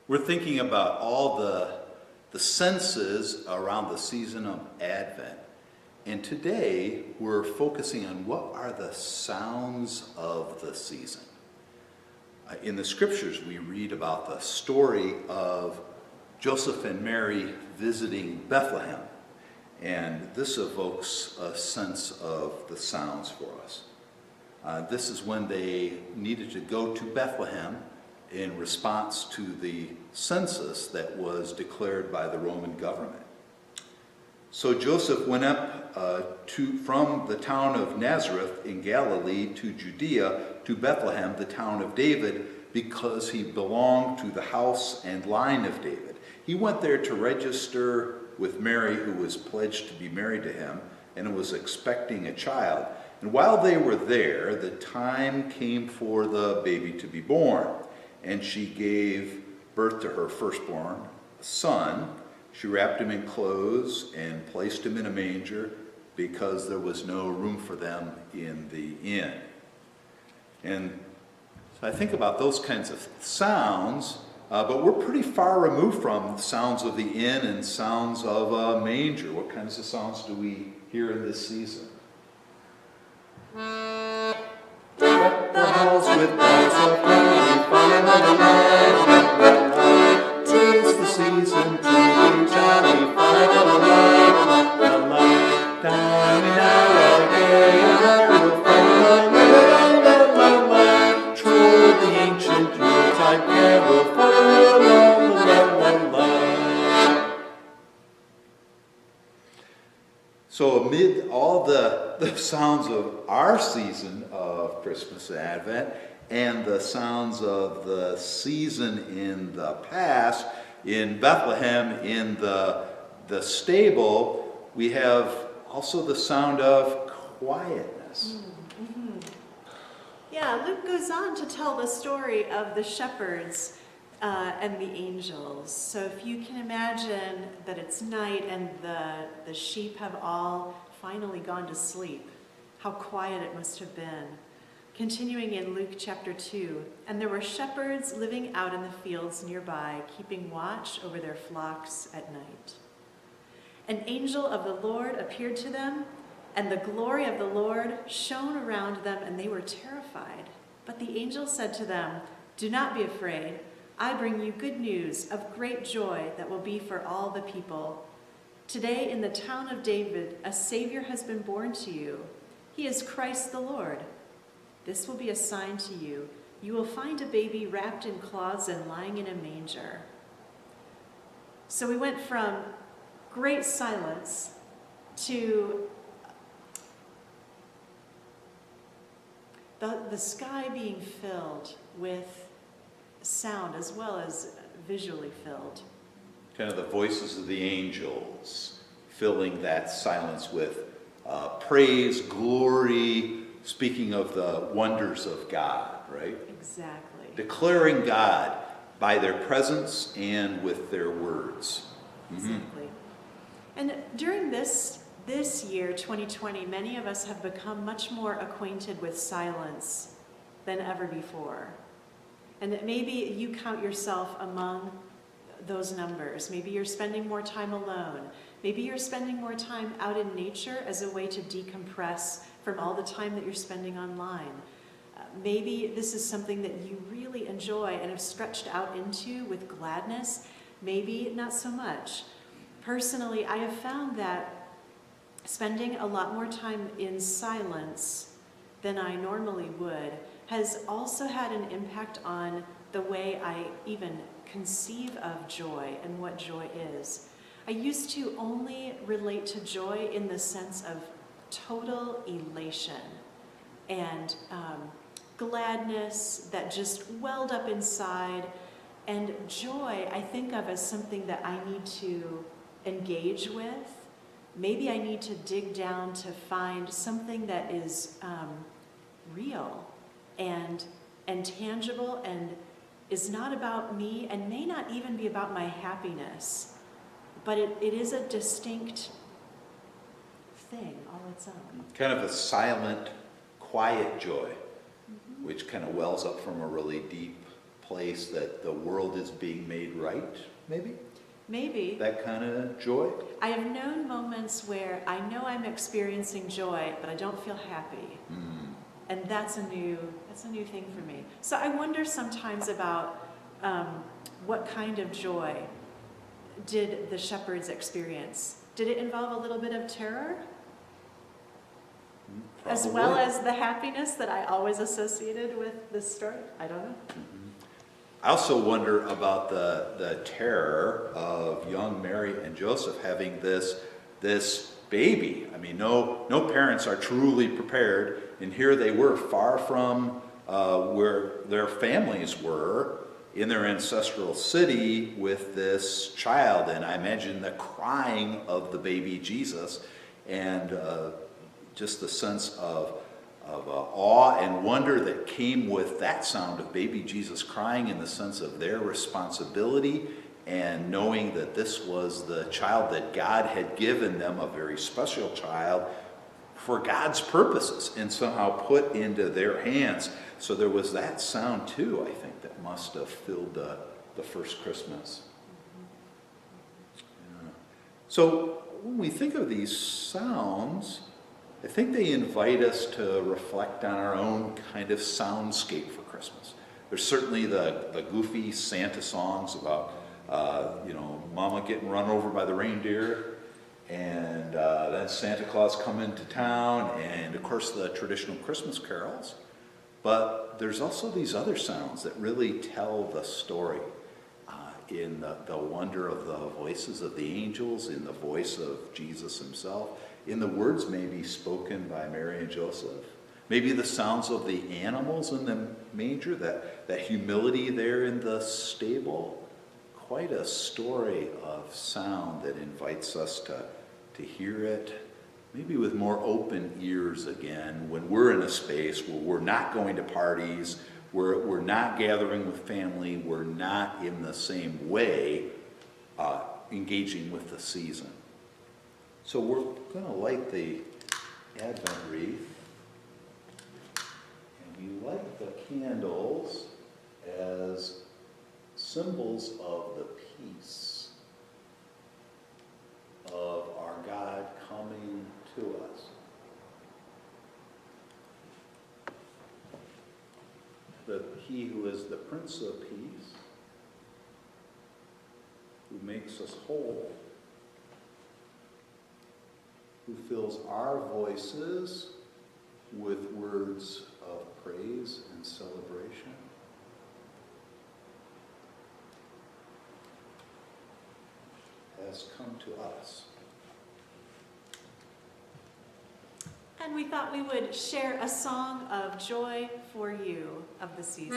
We're thinking about all the senses around the season of Advent. And today we're focusing on what are the sounds of the season. In the scriptures we read about the story of Joseph and Mary visiting Bethlehem. And this evokes a sense of the sounds for us. This is when they needed to go to Bethlehem in response to the census that was declared by the Roman government. So Joseph went up from the town of Nazareth in Galilee to Judea to Bethlehem, the town of David, because he belonged to the house and line of David. He went there to register with Mary, who was pledged to be married to him and was expecting a child. And while they were there, the time came for the baby to be born. And she gave birth to her firstborn, a son. She wrapped him in clothes and placed him in a manger because there was no room for them in the inn. And so I think about those kinds of sounds, but we're pretty far removed from the sounds of the inn and sounds of a manger. What kinds of sounds do we hear in this season? Deck the halls with boughs of holly, fa-la-la-la-la-la-la. 'Tis the season to be jolly, fa-la-la-la-la-la-la. Down in our gay apparel, fa-la-la-la-la-la-la. Troll the ancient Yuletide carol, fa-la-la-la-la-la-la. So amid all the sounds of our season of Christmas and Advent and the sounds of the season in the past, in Bethlehem, in the stable, we have also the sound of quietness. Mm-hmm. Yeah, Luke goes on to tell the story of the shepherds and the angels. So if you can imagine that it's night and the sheep have all finally gone to sleep, how quiet it must have been. Continuing in Luke chapter 2, and there were shepherds living out in the fields nearby, keeping watch over their flocks at night. An angel of the Lord appeared to them, and the glory of the Lord shone around them, and they were terrified. But the angel said to them, "Do not be afraid. I bring you good news of great joy that will be for all the people. Today in the town of David, a Savior has been born to you. He is Christ the Lord. This will be a sign to you. You will find a baby wrapped in cloths and lying in a manger." So we went from great silence to the sky being filled with sound as well as visually filled. Kind of the voices of the angels filling that silence with praise, glory, speaking of the wonders of God, right? Exactly. Declaring God by their presence and with their words. Exactly. And during this year, 2020, many of us have become much more acquainted with silence than ever before. And that maybe you count yourself among those numbers. Maybe you're spending more time alone. Maybe you're spending more time out in nature as a way to decompress from all the time that you're spending online. Maybe this is something that you really enjoy and have stretched out into with gladness. Maybe not so much. Personally, I have found that spending a lot more time in silence than I normally would has also had an impact on the way I even conceive of joy and what joy is. I used to only relate to joy in the sense of total elation and gladness that just welled up inside. And joy I think of as something that I need to engage with. Maybe I need to dig down to find something that is real and tangible and is not about me and may not even be about my happiness, but it is a distinct thing all its own. Kind of a silent, quiet joy, which kind of wells up from a really deep place that the world is being made right, maybe? Maybe. That kind of joy? I have known moments where I know I'm experiencing joy, but I don't feel happy. And that's a new thing for me. So I wonder sometimes about what kind of joy did the shepherds experience? Did it involve a little bit of terror? As well Probably. as the happiness that I always associated with this story? I don't know. I also wonder about the terror of young Mary and Joseph having this baby. I mean, no parents are truly prepared, and here they were, far from where their families were, in their ancestral city with this child. And I imagine the crying of the baby Jesus, and just the sense of awe and wonder that came with that sound of baby Jesus crying, in the sense of their responsibility and knowing that this was the child that God had given them, a very special child, for God's purposes, and somehow put into their hands. So there was that sound too, I think, that must have filled the first Christmas. Yeah. So when we think of these sounds, I think they invite us to reflect on our own kind of soundscape for Christmas. There's certainly the goofy Santa songs about, Mama getting run over by the reindeer, and then Santa Claus coming to town, and of course the traditional Christmas carols. But there's also these other sounds that really tell the story, in the wonder of the voices of the angels, in the voice of Jesus himself, in the words maybe spoken by Mary and Joseph, maybe the sounds of the animals in the manger, that humility there in the stable. Quite a story of sound that invites us to hear it, maybe with more open ears again, when we're in a space where we're not going to parties, we're not gathering with family, we're not in the same way engaging with the season. So we're going to light the Advent wreath, and we light the candles as symbols of the peace of our God coming to us. He who is the Prince of Peace, who makes us whole, who fills our voices with words of praise and celebration, has come to us. And we thought we would share a song of joy for you of the season.